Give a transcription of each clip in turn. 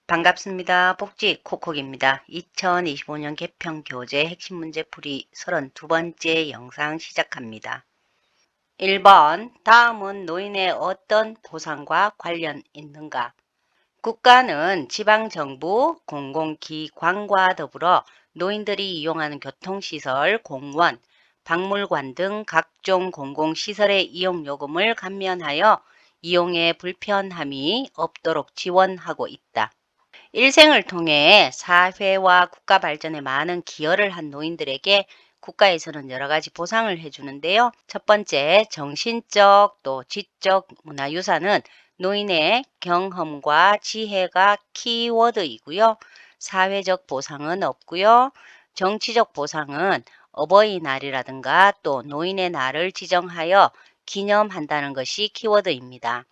반갑습니다. 복지 콕콕입니다. 2025년 개평 교재 핵심 문제 풀이 32번째 영상 시작합니다. 1번 다음은 노인의 어떤 보상과 관련 있는가? 국가는 지방정부, 공공기관과 더불어 노인들이 이용하는 교통시설, 공원, 박물관 등 각종 공공시설의 이용요금을 감면하여 이용에 불편함이 없도록 지원하고 있다. 일생을 통해 사회와 국가 발전에 많은 기여를 한 노인들에게 국가에서는 여러 가지 보상을 해주는데요. 첫 번째, 정신적 또 지적 문화유산은 노인의 경험과 지혜가 키워드이고요. 사회적 보상은 없고요. 정치적 보상은 어버이날이라든가 또 노인의 날을 지정하여 기념한다는 것이 키워드입니다.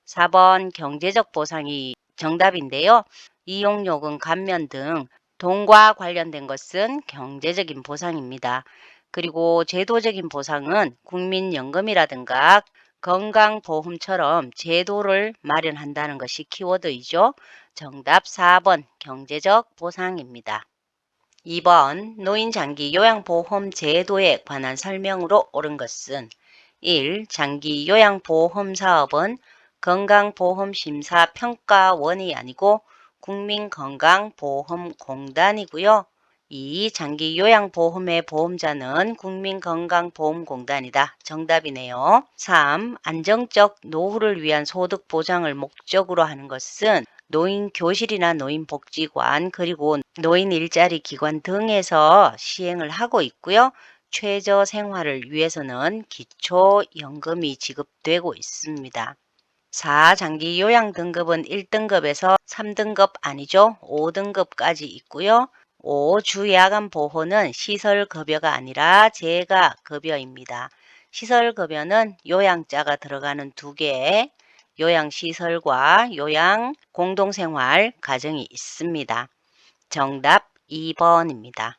4번 경제적 보상이 정답인데요. 이용요금 감면 등 돈과 관련된 것은 경제적인 보상입니다. 그리고 제도적인 보상은 국민연금이라든가 건강보험처럼 제도를 마련한다는 것이 키워드이죠. 정답 4번 경제적 보상입니다. 2번 노인장기 요양보험 제도에 관한 설명으로 옳은 것은 1. 장기 요양보험 사업은 건강보험심사평가원이 아니고 국민건강보험공단이고요. 2. 장기 요양보험의 보험자는 국민건강보험공단이다. 정답이네요. 3. 안정적 노후를 위한 소득 보장을 목적으로 하는 것은 노인교실이나 노인복지관 그리고 노인 일자리 기관 등에서 시행을 하고 있고요. 최저 생활을 위해서는 기초연금이 지급되고 있습니다. 4. 장기 요양 등급은 1등급에서 3등급 아니죠. 5등급까지 있고요. 5. 주야간 보호는 시설급여가 아니라 재가급여입니다. 시설급여는 요양자가 들어가는 2개, 요양시설과 요양 공동생활 가정이 있습니다. 정답 2번입니다.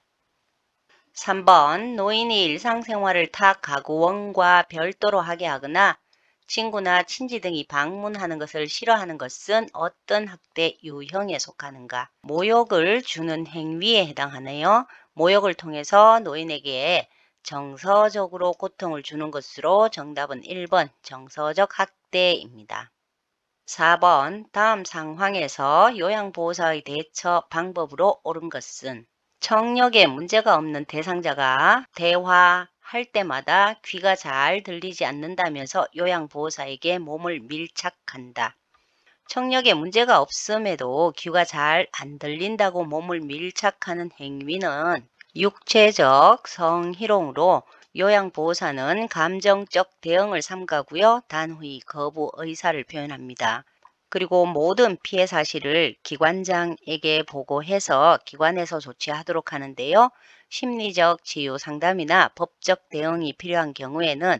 3번 노인이 일상생활을 타 가구원과 별도로 하게 하거나 친구나 친지 등이 방문하는 것을 싫어하는 것은 어떤 학대 유형에 속하는가? 모욕을 주는 행위에 해당하네요. 모욕을 통해서 노인에게 정서적으로 고통을 주는 것으로 정답은 1번 정서적 학대입니다. 4번 다음 상황에서 요양보호사의 대처 방법으로 옳은 것은 청력에 문제가 없는 대상자가 대화할 때마다 귀가 잘 들리지 않는다면서 요양보호사에게 몸을 밀착한다. 청력에 문제가 없음에도 귀가 잘 안 들린다고 몸을 밀착하는 행위는 육체적 성희롱으로 요양보호사는 감정적 대응을 삼가고요. 단호히 거부 의사를 표현합니다. 그리고 모든 피해 사실을 기관장에게 보고해서 기관에서 조치하도록 하는데요. 심리적 치유 상담이나 법적 대응이 필요한 경우에는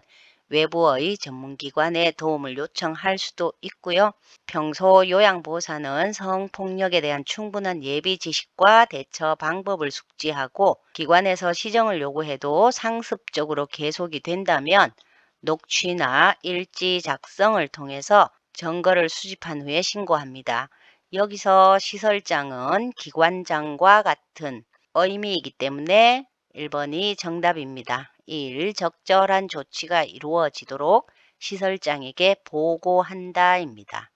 외부의 전문기관의 도움을 요청할 수도 있고요. 평소 요양보호사는 성폭력에 대한 충분한 예비 지식과 대처 방법을 숙지하고 기관에서 시정을 요구해도 상습적으로 계속이 된다면 녹취나 일지 작성을 통해서 증거를 수집한 후에 신고합니다. 여기서 시설장은 기관장과 같은 의미이기 때문에 1번이 정답입니다. 1. 적절한 조치가 이루어지도록 시설장에게 보고한다입니다.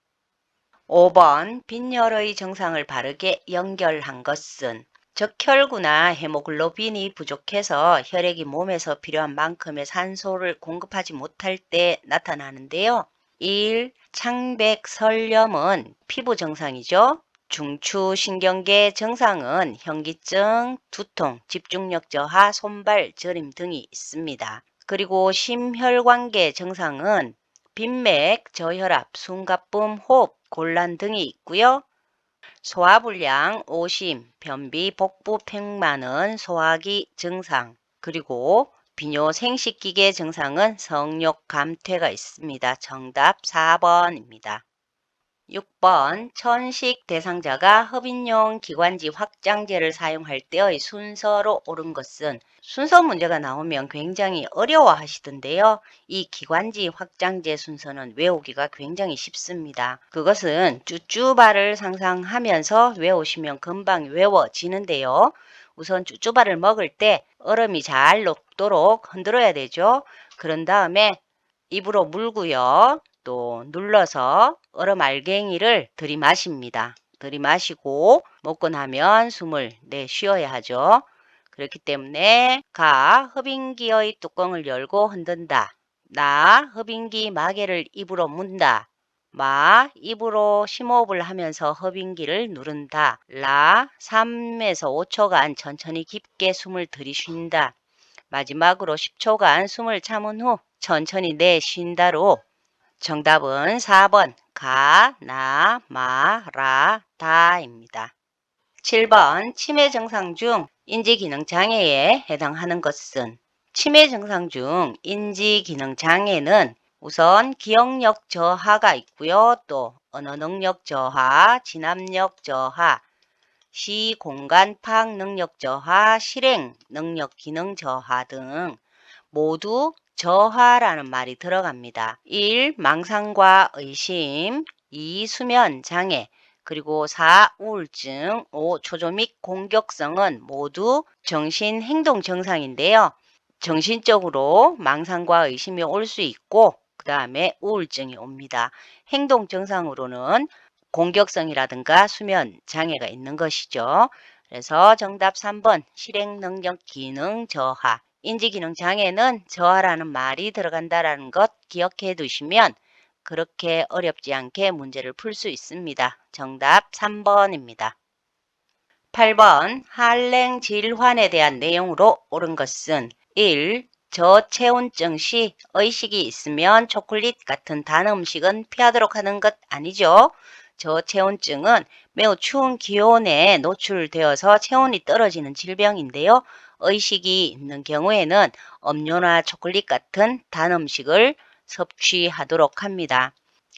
5번 빈혈의 증상을 바르게 연결한 것은 적혈구나 헤모글로빈이 부족해서 혈액이 몸에서 필요한 만큼의 산소를 공급하지 못할 때 나타나는데요. 1. 창백설염은 피부 증상이죠. 중추신경계 증상은 현기증, 두통, 집중력 저하, 손발 저림 등이 있습니다. 그리고 심혈관계 증상은 빈맥, 저혈압, 숨가쁨, 호흡, 곤란 등이 있고요. 소화불량, 오심, 변비, 복부 팽만은 소화기 증상, 그리고 비뇨 생식기계 증상은 성욕 감퇴가 있습니다. 정답 4번입니다. 6번 천식 대상자가 흡인용 기관지 확장제를 사용할 때의 순서로 옳은 것은 순서 문제가 나오면 굉장히 어려워하시던데요. 이 기관지 확장제 순서는 외우기가 굉장히 쉽습니다. 그것은 쭈쭈바를 상상하면서 외우시면 금방 외워지는데요. 우선 쭈쭈바를 먹을 때 얼음이 잘 녹도록 흔들어야 되죠. 그런 다음에 입으로 물고요. 또 눌러서 얼음 알갱이를 들이마십니다. 들이마시고 먹고 나면 숨을 내쉬어야 하죠. 그렇기 때문에 가 흡인기의 뚜껑을 열고 흔든다. 나 흡인기 마개를 입으로 문다. 마 입으로 심호흡을 하면서 흡인기를 누른다. 라 3에서 5초간 천천히 깊게 숨을 들이쉰다. 마지막으로 10초간 숨을 참은 후 천천히 내쉰다로 정답은 4번 가, 나, 마, 라, 다입니다. 7번 치매 증상 중 인지기능 장애에 해당하는 것은 치매 증상 중 인지기능 장애는 우선 기억력 저하가 있고요. 또 언어 능력 저하, 진압력 저하, 시 공간 파악 능력 저하, 실행 능력 기능 저하 등 모두 저하라는 말이 들어갑니다. 1. 망상과 의심, 2. 수면 장애, 그리고 4. 우울증, 5. 초조 및 공격성은 모두 정신 행동 증상인데요. 정신적으로 망상과 의심이 올 수 있고 그 다음에 우울증이 옵니다. 행동 증상으로는 공격성이라든가 수면 장애가 있는 것이죠. 그래서 정답 3번 실행 능력 기능 저하. 인지기능 장애는 저하라는 말이 들어간다라는 것 기억해 두시면 그렇게 어렵지 않게 문제를 풀 수 있습니다. 정답 3번입니다. 8번 한랭 질환에 대한 내용으로 옳은 것은 1. 저체온증 시 의식이 있으면 초콜릿 같은 단 음식은 피하도록 하는 것 아니죠. 저체온증은 매우 추운 기온에 노출되어서 체온이 떨어지는 질병인데요. 의식이 있는 경우에는 음료나 초콜릿 같은 단 음식을 섭취하도록 합니다.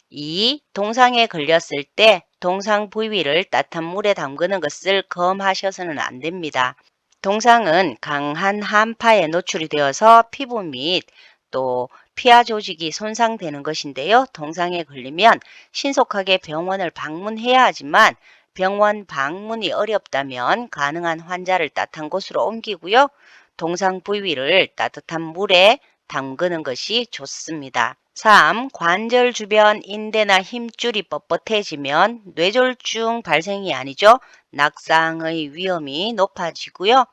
2. 동상에 걸렸을 때 동상 부위를 따뜻한 물에 담그는 것을 검하셔서는 안 됩니다. 동상은 강한 한파에 노출이 되어서 피부 및 또 피하 조직이 손상되는 것인데요. 동상에 걸리면 신속하게 병원을 방문해야 하지만 병원 방문이 어렵다면 가능한 환자를 따뜻한 곳으로 옮기고요. 동상 부위를 따뜻한 물에 담그는 것이 좋습니다. 3. 관절 주변 인대나 힘줄이 뻣뻣해지면 뇌졸중 발생이 아니죠. 낙상의 위험이 높아지고요.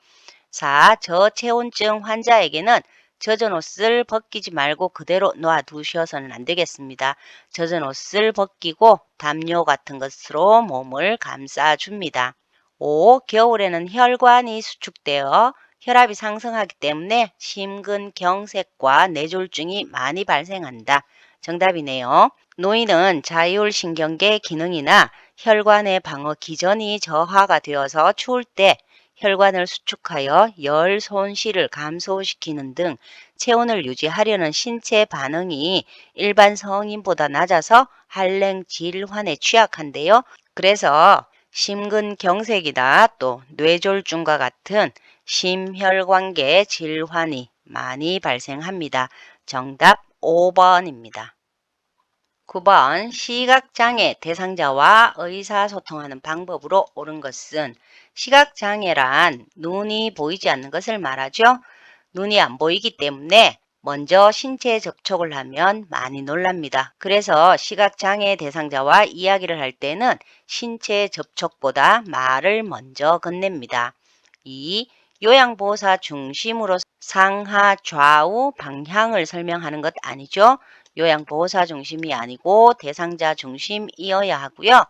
4. 저체온증 환자에게는 젖은 옷을 벗기지 말고 그대로 놔두셔서는 안 되겠습니다. 젖은 옷을 벗기고 담요 같은 것으로 몸을 감싸줍니다. 5. 겨울에는 혈관이 수축되어 혈압이 상승하기 때문에 심근경색과 뇌졸중이 많이 발생한다. 정답이네요. 노인은 자율신경계 기능이나 혈관의 방어 기전이 저하가 되어서 추울 때 혈관을 수축하여 열 손실을 감소시키는 등 체온을 유지하려는 신체 반응이 일반 성인보다 낮아서 한랭 질환에 취약한데요. 그래서 심근경색이나 또 뇌졸중과 같은 심혈관계 질환이 많이 발생합니다. 정답 5번입니다. 9번 시각장애 대상자와 의사소통하는 방법으로 옳은 것은 시각장애란 눈이 보이지 않는 것을 말하죠. 눈이 안 보이기 때문에 먼저 신체 접촉을 하면 많이 놀랍니다. 그래서 시각장애 대상자와 이야기를 할 때는 신체 접촉보다 말을 먼저 건넵니다. 2. 요양보호사 중심으로 상하 좌우 방향을 설명하는 것 아니죠. 요양보호사 중심이 아니고 대상자 중심이어야 하고요.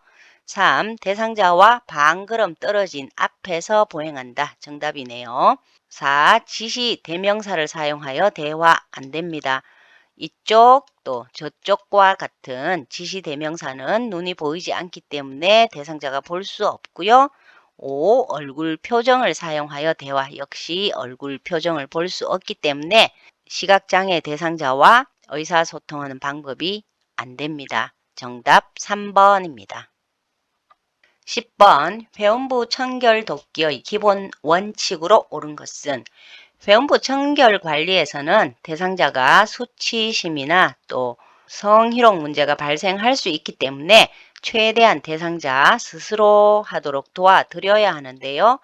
3. 대상자와 반걸음 떨어진 앞에서 보행한다. 정답이네요. 4. 지시 대명사를 사용하여 대화 안 됩니다. 이쪽 또 저쪽과 같은 지시 대명사는 눈이 보이지 않기 때문에 대상자가 볼 수 없고요. 5. 얼굴 표정을 사용하여 대화 역시 얼굴 표정을 볼 수 없기 때문에 시각장애 대상자와 의사소통하는 방법이 안 됩니다. 정답 3번입니다. 10번 회원부 청결 돕기의 기본 원칙으로 옳은 것은 회원부 청결 관리에서는 대상자가 수치심이나 또 성희롱 문제가 발생할 수 있기 때문에 최대한 대상자 스스로 하도록 도와드려야 하는데요.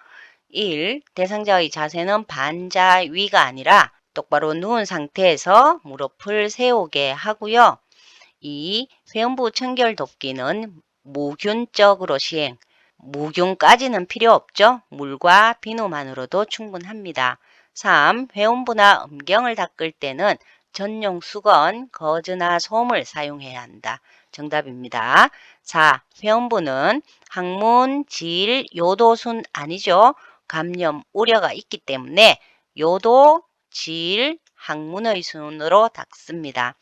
1. 대상자의 자세는 반자위가 아니라 똑바로 누운 상태에서 무릎을 세우게 하고요. 2. 회원부 청결 돕기는 무균적으로 시행. 무균까지는 필요 없죠. 물과 비누만으로도 충분합니다. 3. 회원부나 음경을 닦을 때는 전용 수건, 거즈나 솜을 사용해야 한다. 정답입니다. 4. 회원부는 항문, 질, 요도순 아니죠. 감염 우려가 있기 때문에 요도, 질, 항문의 순으로 닦습니다.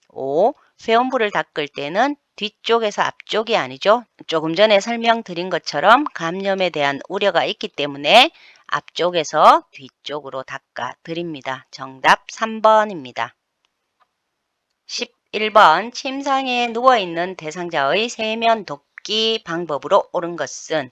5. 회원부를 닦을 때는 뒤쪽에서 앞쪽이 아니죠. 조금 전에 설명드린 것처럼 감염에 대한 우려가 있기 때문에 앞쪽에서 뒤쪽으로 닦아 드립니다. 정답 3번입니다. 11번 침상에 누워있는 대상자의 세면 돕기 방법으로 옳은 것은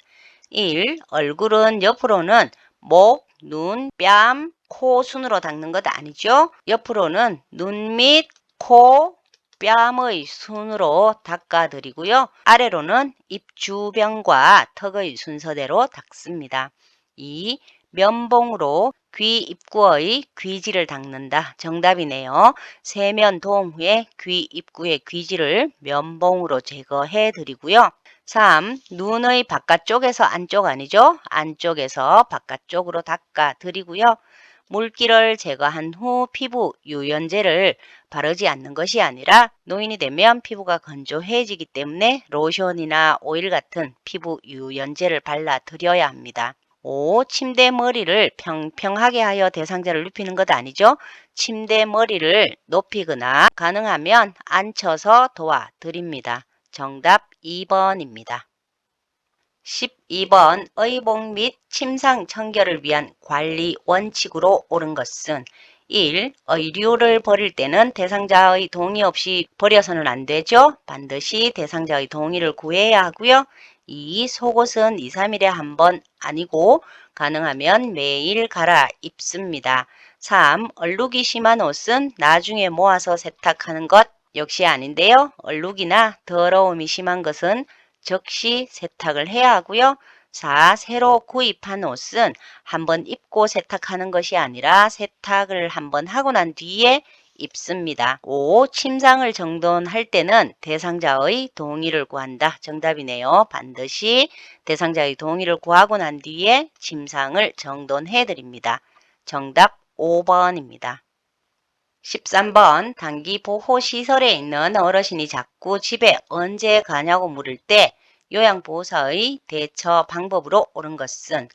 1. 얼굴은 옆으로는 목, 눈, 뺨, 코 순으로 닦는 것 아니죠. 옆으로는 눈 밑, 코, 뺨의 순으로 닦아드리고요. 아래로는 입 주변과 턱의 순서대로 닦습니다. 2. 면봉으로 귀 입구의 귀지를 닦는다. 정답이네요. 세면 도움 후에 귀 입구의 귀지를 면봉으로 제거해 드리고요. 3. 눈의 바깥쪽에서 안쪽 아니죠? 안쪽에서 바깥쪽으로 닦아 드리고요. 물기를 제거한 후 피부 유연제를 바르지 않는 것이 아니라 노인이 되면 피부가 건조해지기 때문에 로션이나 오일 같은 피부 유연제를 발라드려야 합니다. 5. 침대 머리를 평평하게 하여 대상자를 눕히는 것 아니죠? 침대 머리를 높이거나 가능하면 앉혀서 도와드립니다. 정답 2번입니다. 12번 의복 및 침상 청결을 위한 관리 원칙으로 옳은 것은 1. 의류를 버릴 때는 대상자의 동의 없이 버려서는 안 되죠. 반드시 대상자의 동의를 구해야 하고요. 2. 속옷은 2, 3일에 한 번 아니고 가능하면 매일 갈아입습니다. 3. 얼룩이 심한 옷은 나중에 모아서 세탁하는 것 역시 아닌데요. 얼룩이나 더러움이 심한 것은 즉시 세탁을 해야 하고요. 4. 새로 구입한 옷은 한번 입고 세탁하는 것이 아니라 세탁을 한번 하고 난 뒤에 입습니다. 5. 침상을 정돈할 때는 대상자의 동의를 구한다. 정답이네요. 반드시 대상자의 동의를 구하고 난 뒤에 침상을 정돈해 드립니다. 정답 5번입니다. 13번 단기 보호시설에 있는 어르신이 자꾸 집에 언제 가냐고 물을 때 요양보호사의 대처 방법으로 옳은 것은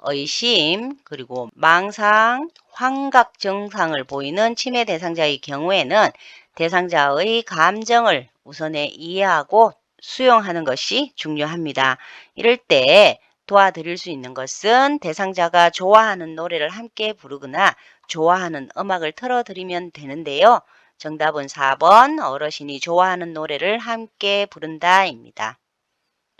의심, 그리고 망상, 환각 증상을 보이는 치매 대상자의 경우에는 대상자의 감정을 우선에 이해하고 수용하는 것이 중요합니다. 이럴 때 도와드릴 수 있는 것은 대상자가 좋아하는 노래를 함께 부르거나 좋아하는 음악을 틀어드리면 되는데요. 정답은 4번 어르신이 좋아하는 노래를 함께 부른다입니다.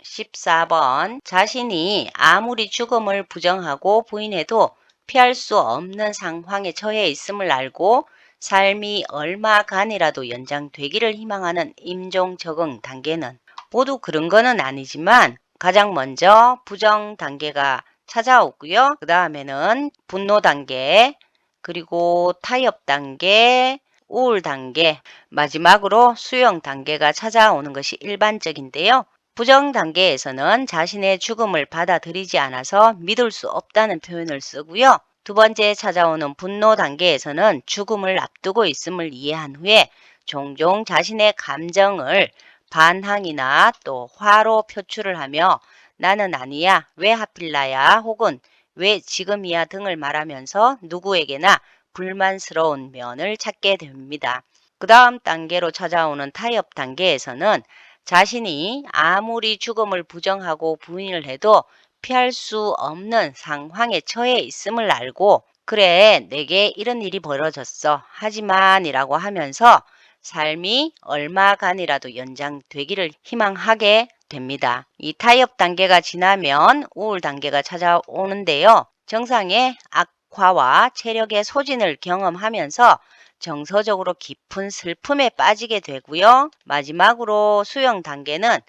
14번 자신이 아무리 죽음을 부정하고 부인해도 피할 수 없는 상황에 처해 있음을 알고 삶이 얼마간이라도 연장되기를 희망하는 임종 적응 단계는 모두 그런 거는 아니지만 가장 먼저 부정 단계가 찾아오고요. 그 다음에는 분노 단계, 그리고 타협 단계, 우울 단계, 마지막으로 수용 단계가 찾아오는 것이 일반적인데요. 부정 단계에서는 자신의 죽음을 받아들이지 않아서 믿을 수 없다는 표현을 쓰고요. 두 번째 찾아오는 분노 단계에서는 죽음을 앞두고 있음을 이해한 후에 종종 자신의 감정을 반항이나 또 화로 표출을 하며 나는 아니야, 왜 하필 나야, 혹은 왜 지금이야 등을 말하면서 누구에게나 불만스러운 면을 찾게 됩니다. 그 다음 단계로 찾아오는 타협 단계에서는 자신이 아무리 죽음을 부정하고 부인을 해도 피할 수 없는 상황에 처해 있음을 알고 그래 내게 이런 일이 벌어졌어 하지만 이라고 하면서 삶이 얼마간이라도 연장되기를 희망하게 됩니다. 이 타협 단계가 지나면 우울 단계가 찾아오는데요. 정상의 악화와 체력의 소진을 경험하면서 정서적으로 깊은 슬픔에 빠지게 되고요. 마지막으로 수용 단계는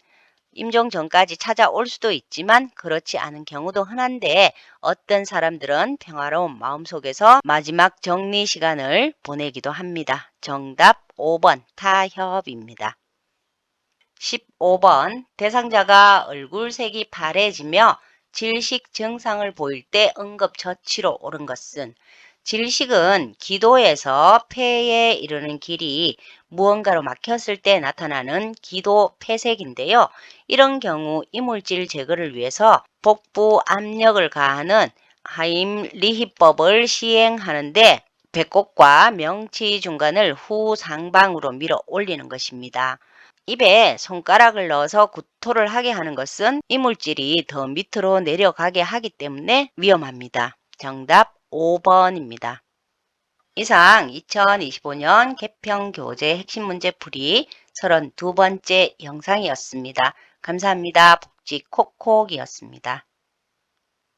임종 전까지 찾아올 수도 있지만 그렇지 않은 경우도 흔한데 어떤 사람들은 평화로운 마음속에서 마지막 정리 시간을 보내기도 합니다. 정답 5번 타협입니다. 15번 대상자가 얼굴색이 파래지며 질식 증상을 보일 때 응급처치로 옳은 것은 질식은 기도에서 폐에 이르는 길이 무언가로 막혔을 때 나타나는 기도 폐색인데요. 이런 경우 이물질 제거를 위해서 복부 압력을 가하는 하임리히법을 시행하는데 배꼽과 명치 중간을 후상방으로 밀어 올리는 것입니다. 입에 손가락을 넣어서 구토를 하게 하는 것은 이물질이 더 밑으로 내려가게 하기 때문에 위험합니다. 정답 5번입니다. 이상 2025년 개평교재 핵심 문제풀이 32번째 영상이었습니다. 감사합니다. 복지콕콕이었습니다.